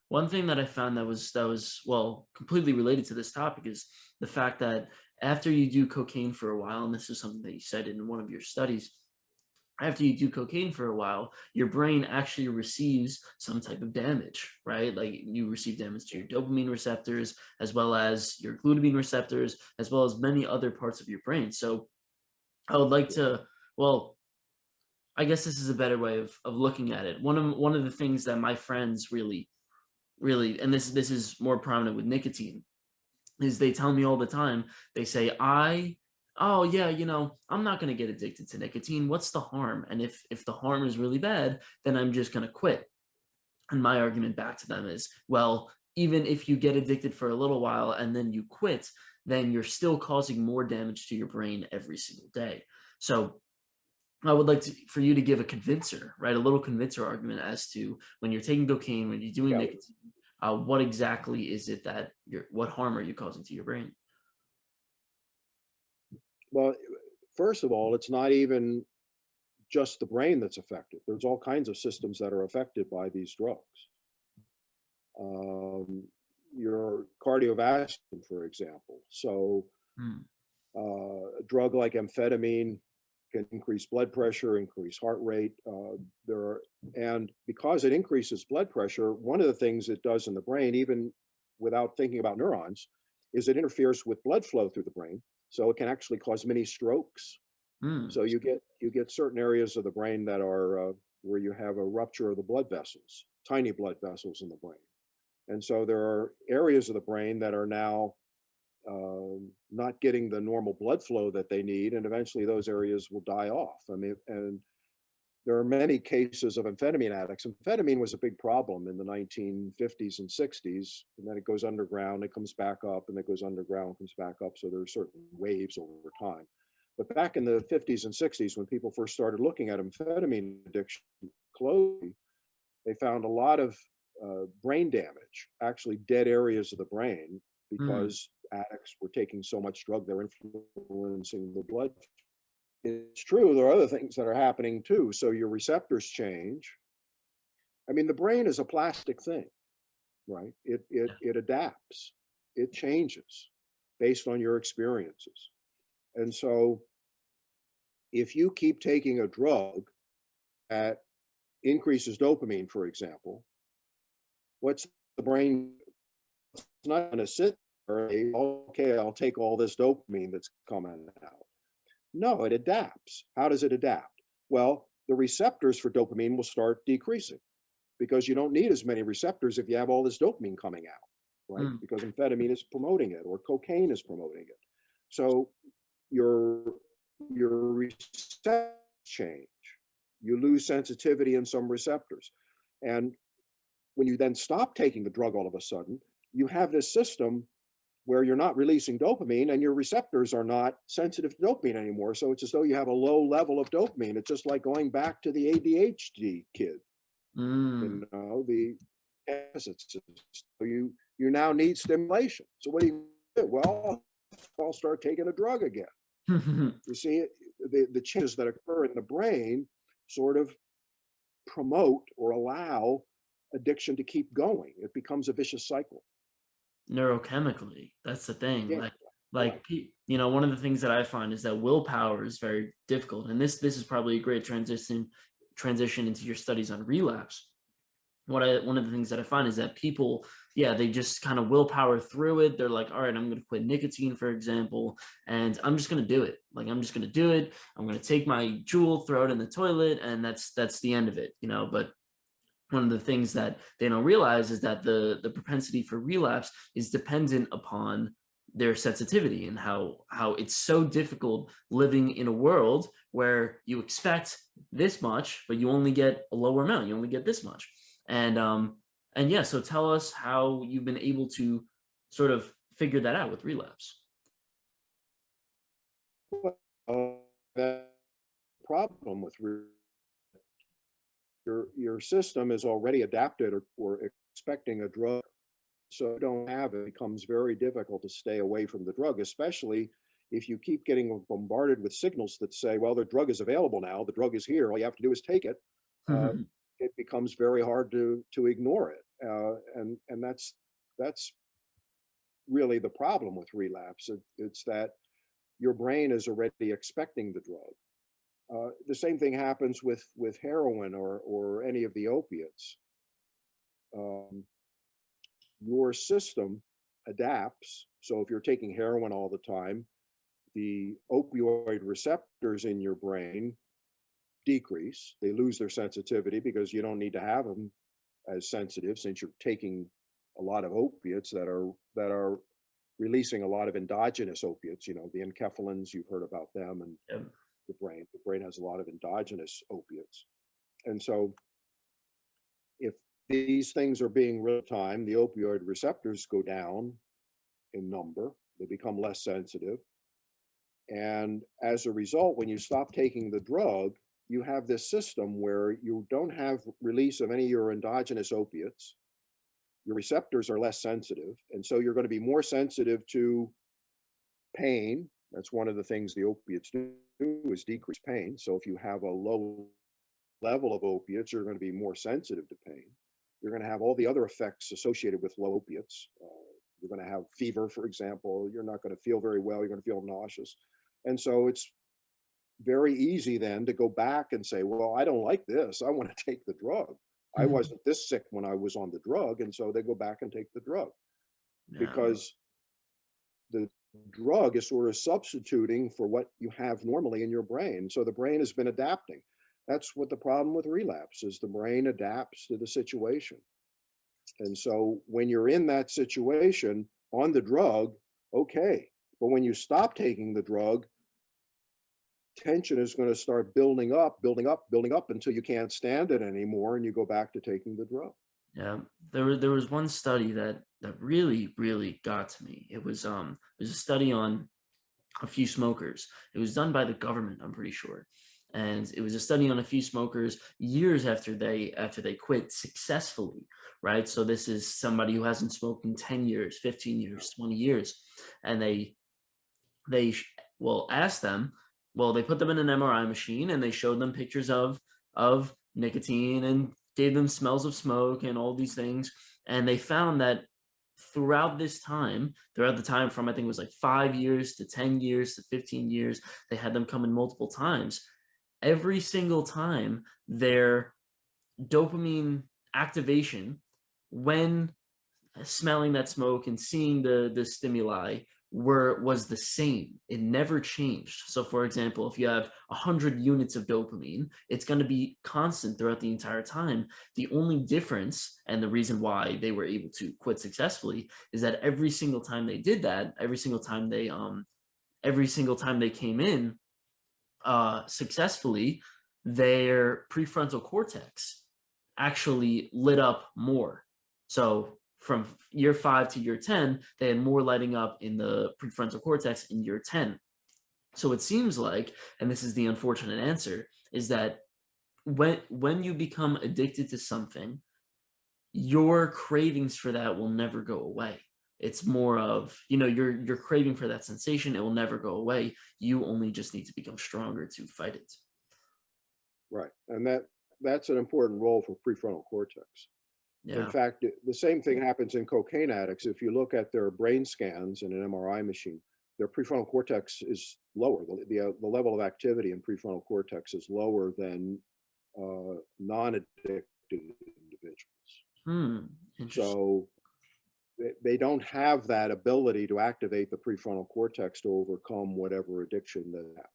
One thing that I found that was well completely related to this topic is the fact that after you do cocaine for a while, and this is something that you said in one of your studies, after you do cocaine for a while, your brain actually receives some type of damage, right? Like you receive damage to your dopamine receptors, as well as your glutamine receptors, as well as many other parts of your brain. So I would like Yeah. to, well, I guess this is a better way of looking at it. One of the things that my friends really, and this is more prominent with nicotine, is they tell me all the time, they say, oh yeah, I'm not going to get addicted to nicotine. What's the harm? And if the harm is really bad, then I'm just going to quit. And my argument back to them is, well, even if you get addicted for a little while and then you quit, then you're still causing more damage to your brain every single day. So I would like for you to give a convincer, right? A little convincer argument as to when you're taking cocaine, when you're doing Yeah. nicotine, what exactly is it that what harm are you causing to your brain? Well, first of all, it's not even just the brain that's affected. There's all kinds of systems that are affected by these drugs. Um, your cardiovascular, for example. So, Mm, a drug like amphetamine can increase blood pressure, increase heart rate. There are, and because it increases blood pressure, one of the things it does in the brain, even without thinking about neurons, is it interferes with blood flow through the brain. So it can actually cause mini strokes. mm, So you get certain areas of the brain that are where you have a rupture of the blood vessels, tiny blood vessels in the brain. And so there are areas of the brain that are now not getting the normal blood flow that they need, and eventually those areas will die off. I mean, and there are many cases of amphetamine addicts. Amphetamine was a big problem in the 1950s and 60s, and then it goes underground, it comes back up, and it goes underground, comes back up. So there are certain waves over time. But back in the 50s and 60s, when people first started looking at amphetamine addiction closely, they found a lot of brain damage, actually dead areas of the brain, mm. because addicts were taking so much drug, they're influencing the blood. It's true, there are other things that are happening too. So your receptors change. I mean, the brain is a plastic thing, right? It adapts, it changes based on your experiences. And so if you keep taking a drug that increases dopamine, for example, what's the brain? It's not going to sit there and say, okay, I'll take all this dopamine that's coming out. No, it adapts. How does it adapt? Well, the receptors for dopamine will start decreasing because you don't need as many receptors if you have all this dopamine coming out, right? Mm. Because amphetamine is promoting it or cocaine is promoting it. So your your receptors change. You lose sensitivity in some receptors. And when you then stop taking the drug all of a sudden, you have this system where you're not releasing dopamine and your receptors are not sensitive to dopamine anymore. So it's as though you have a low level of dopamine. It's just like going back to the ADHD kid, Mm. the deficits. So you now need stimulation. So what do you do? Well, I'll start taking a drug again. You see, the changes that occur in the brain sort of promote or allow addiction to keep going. It becomes a vicious cycle. Neurochemically, that's the thing. Yeah, Like right. one of the things that I find is that willpower is very difficult, and this is probably a great transition into your studies on relapse. One of the things that I find is that people, yeah, they just kind of willpower through it. They're like, all right, I'm going to quit nicotine, for example, and I'm just going to do it. Like, I'm just going to do it. I'm going to take my jewel, throw it in the toilet, and that's the end of it. But one of the things that they don't realize is that the propensity for relapse is dependent upon their sensitivity and how it's so difficult living in a world where you expect this much but you only get a lower amount, you only get this much. And yeah, so tell us how you've been able to sort of figure that out with relapse. Well, that problem with your system is already adapted or expecting a drug, so you don't have it. It becomes very difficult to stay away from the drug, especially if you keep getting bombarded with signals that say, well, the drug is available now, the drug is here, all you have to do is take it. uh, it becomes very hard to ignore it. And that's really the problem with relapse. It's that your brain is already expecting the drug. The same thing happens with heroin or any of the opiates. Um, your system adapts. So if you're taking heroin all the time, the opioid receptors in your brain decrease. They lose their sensitivity because you don't need to have them as sensitive since you're taking a lot of opiates that are releasing a lot of endogenous opiates. You know, the enkephalins, you've heard about them, and Yep. the brain has a lot of endogenous opiates. And so if these things are being real time, the opioid receptors go down in number, they become less sensitive. And as a result, when you stop taking the drug, you have this system where you don't have release of any of your endogenous opiates. Your receptors are less sensitive. And so you're going to be more sensitive to pain. That's one of the things the opiates do is decrease pain. So if you have a low level of opiates, you're going to be more sensitive to pain. You're going to have all the other effects associated with low opiates. You're going to have fever, for example. You're not going to feel very well. You're going to feel nauseous. And so it's very easy then to go back and say, well, I don't like this. I want to take the drug. I wasn't this sick when I was on the drug. And so they go back and take the drug Yeah. because the drug is sort of substituting for what you have normally in your brain. So the brain has been adapting. That's what the problem with relapse is. The brain adapts to the situation. And so when you're in that situation on the drug, okay. But when you stop taking the drug, tension is going to start building up, building up, building up until you can't stand it anymore and you go back to taking the drug. Yeah, there was one study that really got to me. It was a study on a few smokers. It was done by the government, I'm pretty sure. And it was a study on a few smokers years after they quit successfully, right? So this is somebody who hasn't smoked in 10 years, 15 years, 20 years. And they asked them, well, they put them in an MRI machine and they showed them pictures of nicotine and gave them smells of smoke and all these things. And they found that throughout the time from, I think it was like 5 years to 10 years to 15 years, they had them come in multiple times. Every single time their dopamine activation when smelling that smoke and seeing the stimuli was the same. It never changed. So for example, if you have 100 units of dopamine, it's going to be constant throughout the entire time. The only difference, and the reason why they were able to quit successfully, is that every single time they did that, every single time they came in successfully, their prefrontal cortex actually lit up more. So from year 5 to year 10, they had more lighting up in the prefrontal cortex in year 10. So it seems like, and this is the unfortunate answer, is that when you become addicted to something, your cravings for that will never go away. It's more of, you're craving for that sensation. It will never go away. You only just need to become stronger to fight it. Right. And that's an important role for prefrontal cortex. In Yeah. fact, the same thing happens in cocaine addicts. If you look at their brain scans in an MRI machine, their prefrontal cortex is lower. The level of activity in prefrontal cortex is lower than non-addicted individuals. Interesting. So they don't have that ability to activate the prefrontal cortex to overcome whatever addiction they have.